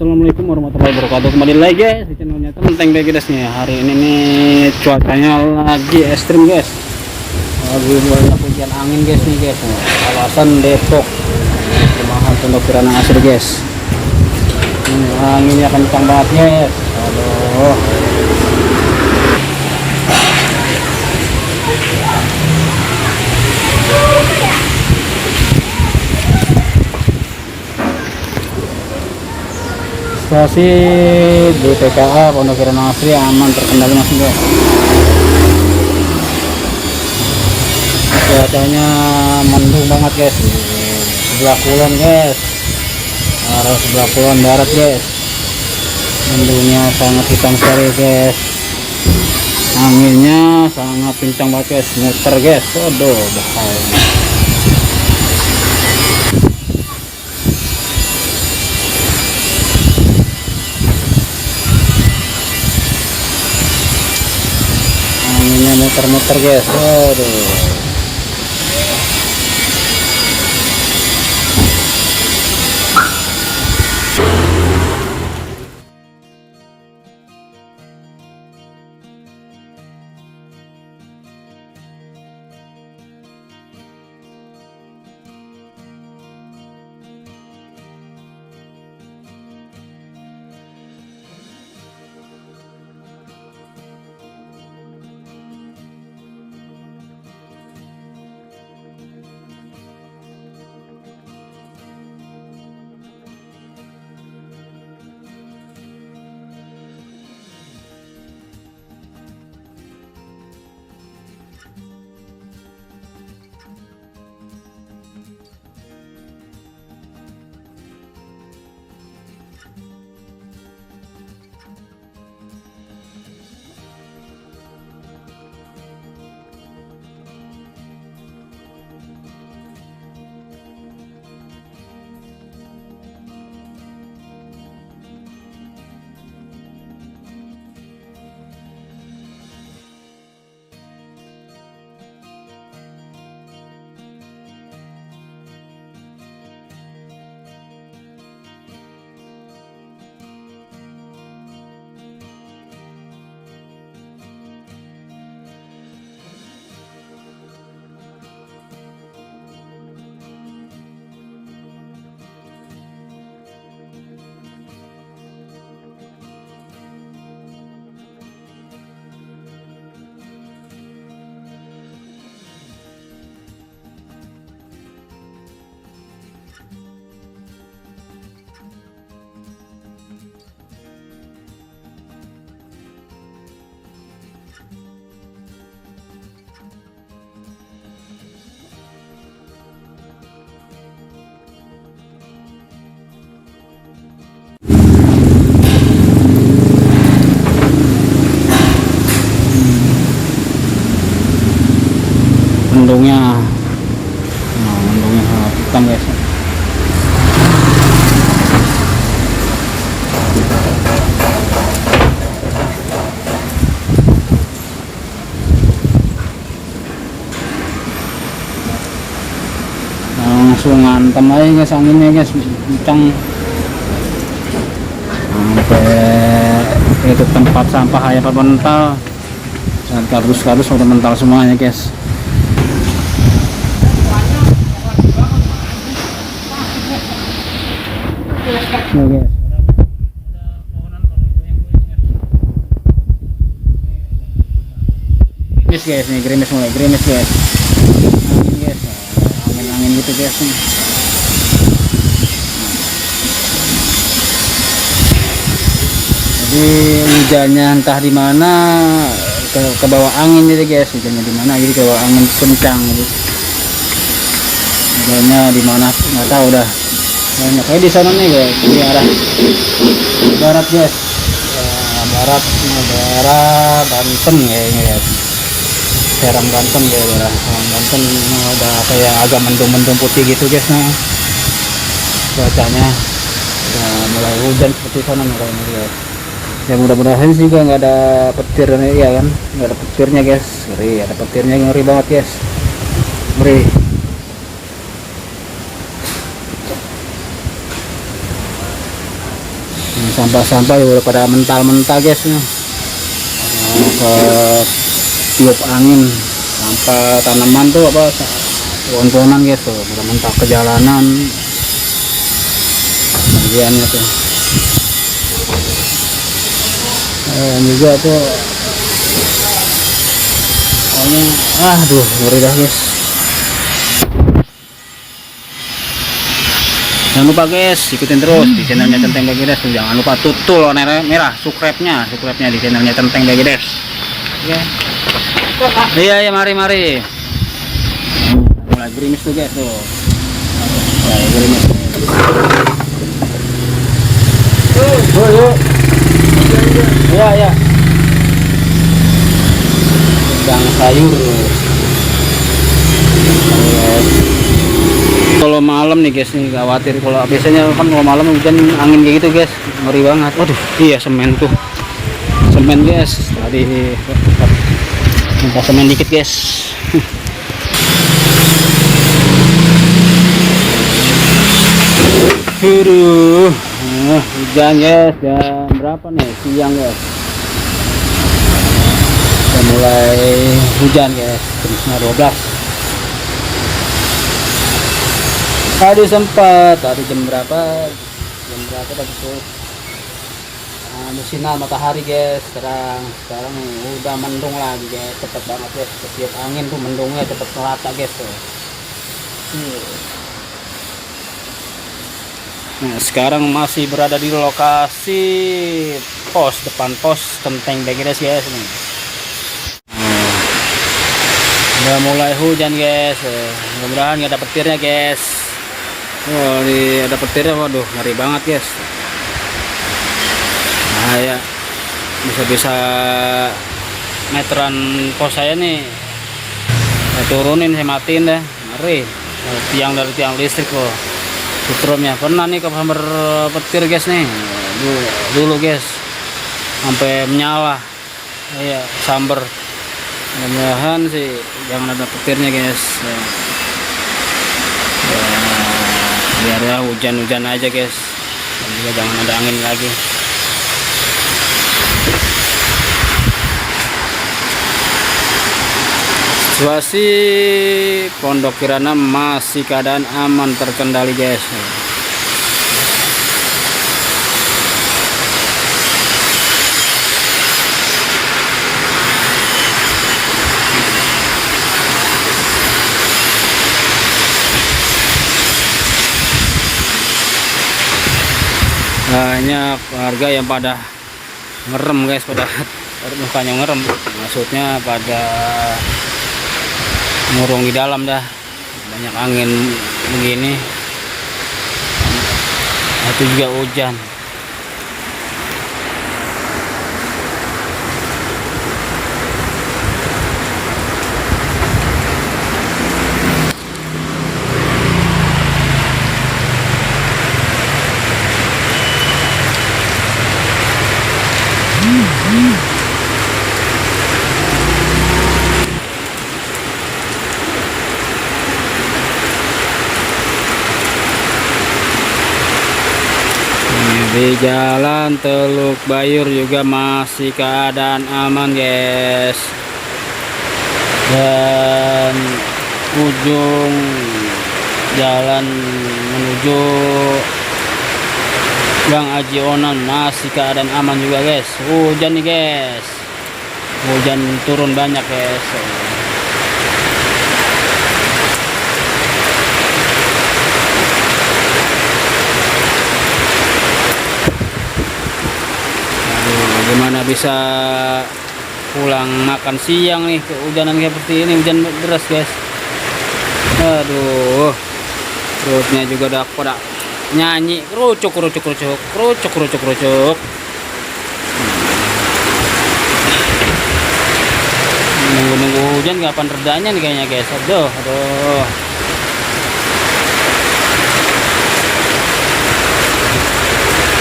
Assalamualaikum warahmatullahi wabarakatuh. Kembali lagi guys di channelnya Tenteng guys nih. Hari ini nih cuacanya lagi ekstrim guys. Lagi banyak hujan angin guys nih guys. Kawasan Depok. Perumahan Pondok Kirana Asri guys. Anginnya kencang banget guys. Aduh. Situasi di PKA Pondok Kirana Asri aman, terkendali masih guys. Cuacanya mendung banget guys di sebelah kulon guys, arah sebelah kulon barat guys. Mendungnya sangat hitam sekali guys, anginnya sangat kencang banget guys, muter guys. Waduh, bahaya. Anginnya muter-muter guys. Waduh. Mendungnya hitam guys. Langsung ngantem aja guys anginnya guys, kencang sampai itu tempat sampah aja pada mental dan kardus-kardus udah mental semuanya guys. Nih guys, gerimis guys, nih gerimis, mulai gerimis guys. Angin guys, angin-angin gitu guys nih. Jadi hujannya entah di mana ke bawah angin jadi guys, hujannya di mana jadi ke bawah angin kencang gitu. Hujannya di mana nggak tahu dah. Banyak kayak di sana nih guys, di arah barat guys, ya, barat daerah Banten kayaknya guys, Serang Banten ya, daerah Banten udah kayak agak mendung-mendung putih gitu guys. Nah cuacanya udah mulai hujan seperti sana nih kayaknya guys. Ya mudah-mudahan sih juga nggak ada petir ya kan, nggak ada petirnya guys, ngeri, ada petirnya ngeri banget guys, ngeri. sampah-sampah ya udah pada mental-mental guys nih. Ke tiup angin sampah tanaman tuh apa pohon-pohonan guys tuh pada mental ke jalanan bagiannya tuh. Juga tuh pokoknya aduh ngeri dah guys. Jangan lupa guys ikutin terus di channelnya Centeng Begides tuh, jangan lupa tutul warna merah subscribe-nya di channelnya Centeng Begides. Oke. Iya mari mulai gerimis tuh guys tuh, mulai gerimis. Yuk. Ya sedang sayur. Kalau malam nih guys nih khawatir, kalau biasanya kan kalau malam hujan angin kayak gitu guys ngeri banget. Waduh iya semen guys, tadi minta semen dikit guys. Hujan guys, jam berapa nih? Siang guys, udah mulai hujan guys, jam 12. Tadi sempat, tadi jam berapa tadi tuh sinar matahari guys. Sekarang udah mendung lagi guys, cepet banget guys, setiap angin tuh mendungnya cepet merata guys tuh. Nah sekarang masih berada di lokasi depan pos Centeng Begides guys nih. Udah mulai hujan guys, mudah-mudahan nggak ada petirnya guys. Ini ada petirnya, waduh ngeri banget guys. Nah ya bisa meteran pos saya nih saya turunin, saya matiin deh, ngeri. Tiang dari tiang listrik loh sutrumnya pernah nih kesambar petir guys nih dulu guys, sampai menyala ya sambar. Mudah-mudahan sih jangan ada petirnya guys ya, biar ya hujan-hujan aja guys, dan juga jangan ada angin lagi. Situasi Pondok Kirana masih keadaan aman terkendali guys. Banyak warga yang pada ngerem guys, pada bukannya ngerem, maksudnya pada ngurung di dalam dah, banyak angin begini. Itu juga hujan. Di jalan Teluk Bayur juga masih keadaan aman guys, dan ujung jalan menuju Gang Aji Onan masih keadaan aman juga guys. Hujan nih guys, hujan turun banyak guys. Gimana bisa pulang makan siang nih kehujanan kayak seperti ini, hujan deras guys. Aduh, perutnya juga udah pada nyanyi kerucuk. Nunggu hujan kapan redanya nih kayaknya guys. Aduh.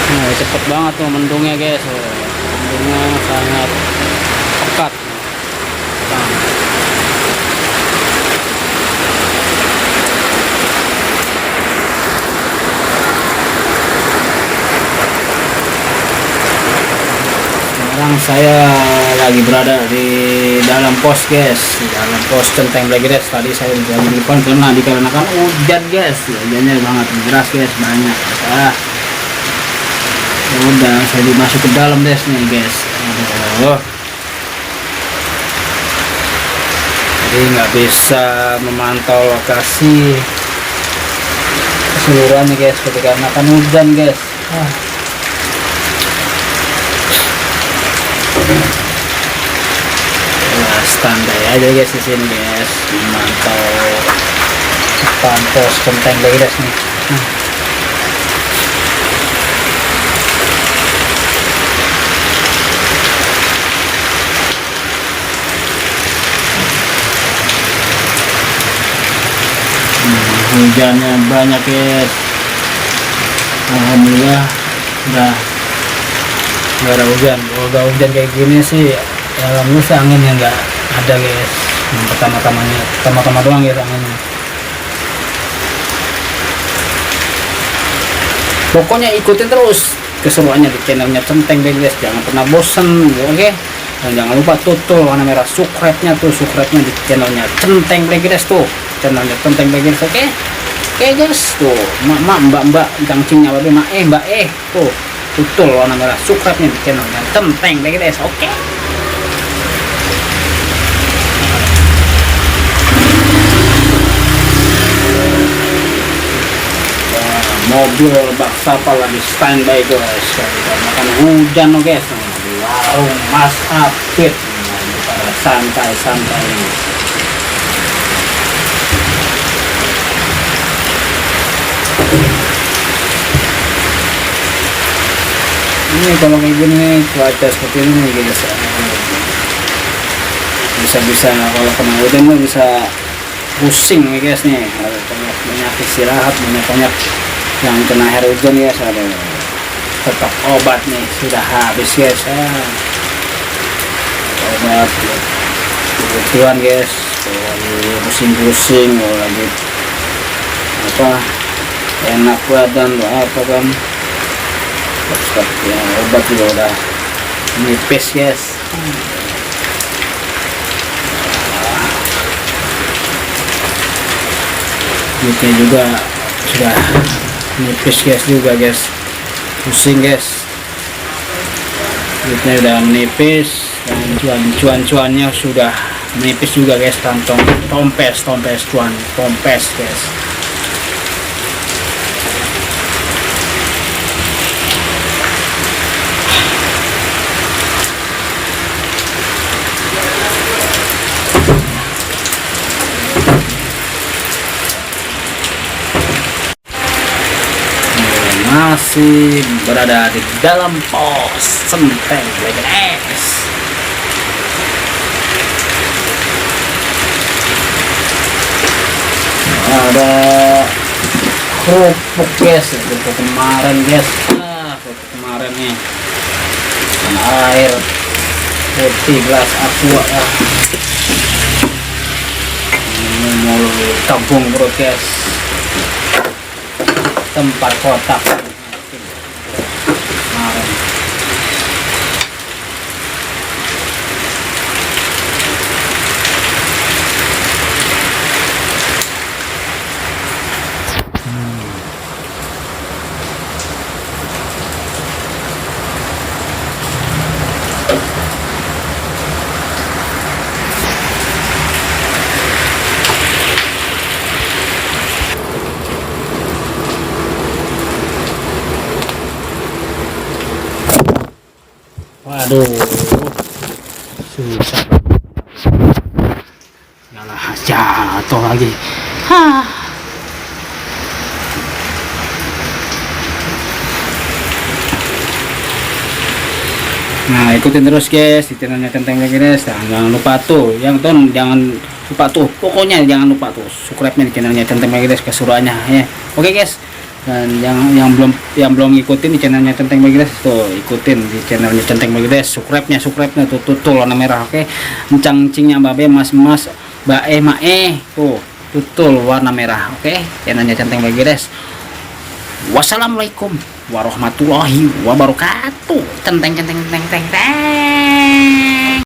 Nah, cepet banget tuh mendungnya guys. Mendungnya sangat pekat. sekarang saya lagi berada di dalam pos guys, di dalam pos Centeng Black guys. Tadi saya di depan karena dikarenakan hujan guys, hujannya banget deras guys, banyak. Ya udah saya dimasuk ke dalam guys nih guys. Aduh. Jadi nggak bisa memantau lokasi keseluruhannya guys, dikarenakan hujan guys. Standby aja guys di sini guys, memantau depan pos Centeng Black guys nih. Hujannya banyak guys. Alhamdulillah udah nggak ada hujan. Kalau udah hujan kayak gini sih, ya alhamdulillah sih anginnya nggak ada guys. Yang pertama doang guys anginnya. Pokoknya ikutin terus keseruannya di channelnya Centeng Black guys, jangan pernah bosen, oke? Dan jangan lupa tutul warna merah subscribe-nya di channelnya Centeng Black guys tuh, channelnya Centeng Black guys, oke? Oke guys, tuh mbak cangcingnya mbak tuh tutul warna merah subscribe-nya di channelnya Centeng Black guys, oke? Mobil bak sapal lagi standby guys, karena hujan guys. Di warung Mas Apit pada santai-santai. Ini kalau kayak gini cuaca seperti ini guys, bisa kalau kena hujan bisa pusing nih guys nih, banyak istirahat, banyak yang kena air hujan ya, tetap obat nih sudah habis guys. Obat kebutuhan guys, lagi pusing-pusing, lagi apa enak badan apa kan, ya, obat juga udah nipis guys. Duitnya juga sudah nipis guys guys, pusing guys, duitnya udah menipis dan cuan-cuannya sudah menipis juga guys, kantong tompes guys. Masih berada di dalam pos Centeng Black guys. Ada kerupuk guys, kerupuk kemarin guys. Kerupuk kemarin nih, dan air putih gelas aqua. Ini mau tabung perut guys, tempat kotak kemarin. Waduh, susah. Yalah, jatuh lagi. Nah, ikutin terus guys di channelnya Centeng Black guys. Jangan lupa tuh, jangan lupa tuh. Pokoknya jangan lupa tuh subscribe-nya di channelnya Centeng Black guys, keseruannya ya. Oke guys. Dan yang belum ngikutin di channelnya Centeng Black guys tuh, ikutin di channelnya Centeng Black guys, subscribe-nya tuh tutul warna merah, oke? Encang-encingnya babe mas bae tuh tutul warna merah, oke? Channelnya Centeng Black guys. Wassalamualaikum warahmatullahi wabarakatuh. Teng teng teng teng teng teng.